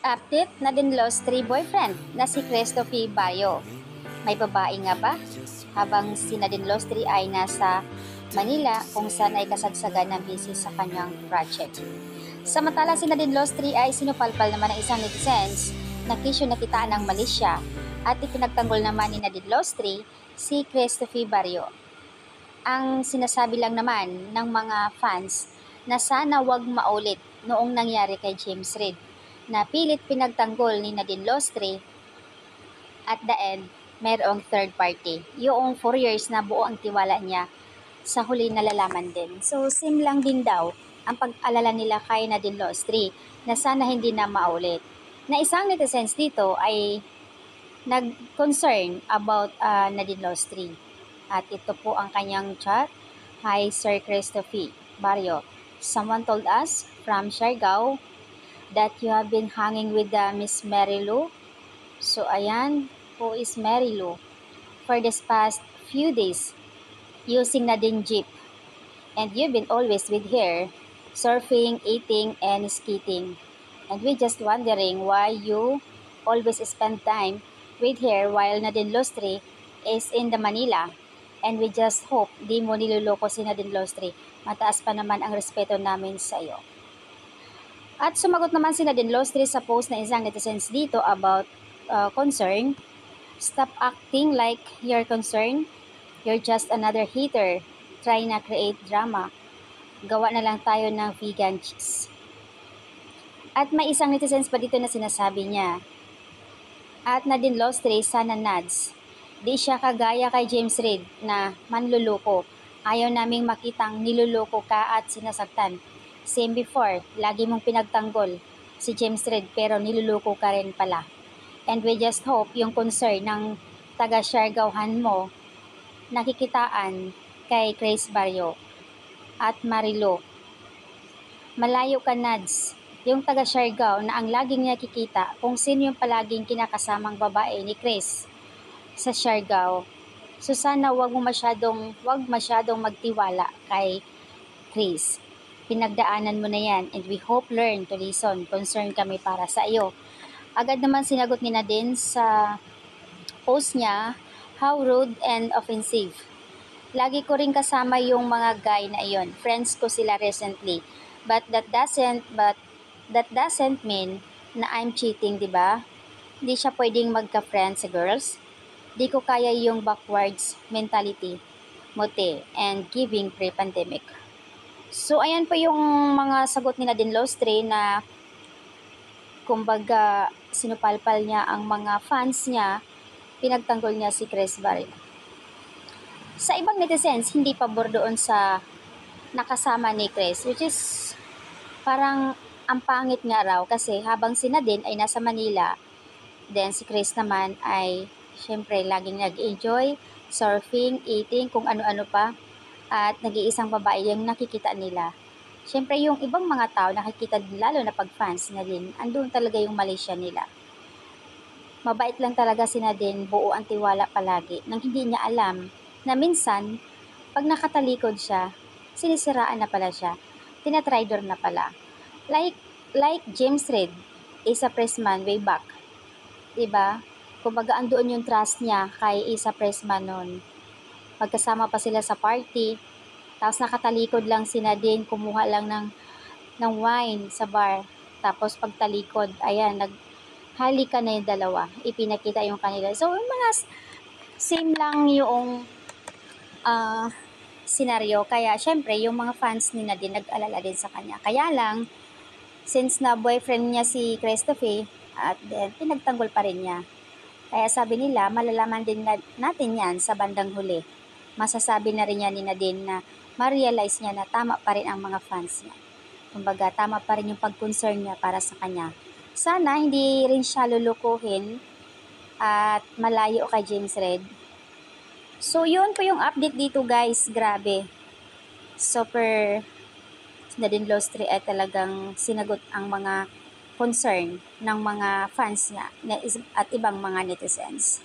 update na din lost 3 boyfriend na si Christophe Barrio. May babae nga ba? Habang si Nadine Lostri ay nasa Manila kung saan ay kasagsagan ng busy sa kanyang project. Samantala si Nadine Lostri ay sinupalpal naman ng isang netizens na kisyo nakitaan ng Malaysia at ipinagtanggol naman ni Nadine Lostri si Christophe Barrio. Ang sinasabi lang naman ng mga fans na sana wag maulit noong nangyari kay James Reid na pilit pinagtanggol ni Nadine Lostri at the end merong third party. Yung 4 years na buo ang tiwala niya sa huli nalalaman din. So same lang din daw ang pag-alala nila kay Nadine Lostri na sana hindi na maulit. Na isang netizens dito ay nag-concern about Nadine Lostri. At ito po ang kanyang chat. Hi Sir Christophe Barrio. Someone told us from Siargao that you have been hanging with Miss Mary Lou. So ayan, who is Mary Lou? For this past few days, using Nadine Jeep. And you've been always with her, surfing, eating, and skating. And we're just wondering why you always spend time with her while Nadine Lostri is in the Manila. And we just hope di mo niloloko si Nadine Lostri. Mataas pa naman ang respeto namin sa iyo. At sumagot naman si Nadine Lostri sa post na isang netizens dito about concern. Stop acting like you're concerned. You're just another hater. Try na create drama. Gawa na lang tayo ng vegan cheese. At may isang netizens pa dito na sinasabi niya. At Nadine Lostri, sana nads. Di siya kagaya kay James Reid na manluloko. Ayaw naming makitang niluloko ka at sinasaktan. Same before, lagi mong pinagtanggol si James Reid pero niluloko ka rin pala. And we just hope yung concern ng taga-Siargauhan mo nakikitaan kay Chris Barrio at Marilo. Malayo ka nads, yung taga-Siargao na ang laging nakikita kung sino yung palaging kinakasamang babae ni Chris sa Siargao. So sana wag masyadong magtiwala kay Chris. Pinagdaanan mo na yan and we hope learn to listen. Concern kami para sa iyo. Agad naman sinagot ni Nadine sa post niya, how rude and offensive. Lagi ko rin kasama yung mga guy na iyon. Friends ko sila recently. But that doesn't mean na I'm cheating, di ba? Di siya pwedeng magka-friends sa girls. Di ko kaya yung backwards mentality, mote, and giving pre-pandemic. So, ayan po yung mga sagot ni Nadine Lostri na kumbaga sinupalpal niya ang mga fans niya, pinagtanggol niya si Chris Barrio. Sa ibang netizens, hindi pabor doon sa nakasama ni Chris, which is parang ang pangit nga raw kasi habang si Nadine ay nasa Manila, then si Chris naman ay syempre laging nag-enjoy, surfing, eating, kung ano-ano pa, at nag-iisang babae yung nakikita nila. Syempre yung ibang mga tao nakikita din, lalo na pag fans na din, andun talaga yung Malaysia nila. Mabait lang talaga si Nadine, buo ang tiwala palagi, nang hindi niya alam na minsan, pag nakatalikod siya, sinisiraan na pala siya, tinatraidor na pala. Like James Reid, Isa Pressman way back. Diba? Kumbaga andoon yung trust niya kay Isa Pressman noon. Magkasama pa sila sa party, tapos nakatalikod lang si Nadine, kumuha lang ng wine sa bar. Tapos pagtalikod, ayan, naghalikan na yung dalawa. Ipinakita yung kanila. So, mga same lang yung senaryo. Kaya, syempre, yung mga fans ni Nadine nag-alala din sa kanya. Kaya lang, since na boyfriend niya si Christophe, at then, pinagtanggol pa rin niya. Kaya sabi nila, malalaman din natin yan sa bandang huli. Masasabi na rin niya ni Nadine na ma-realize niya na tama pa rin ang mga fans niya. Kumbaga, tama pa rin yung pag-concern niya para sa kanya. Sana hindi rin siya lulukuhin at malayo kay James Reid. So, yun po yung update dito guys. Grabe. Super Nadine Lostri ay talagang sinagot ang mga concern ng mga fans niya at ibang mga netizens.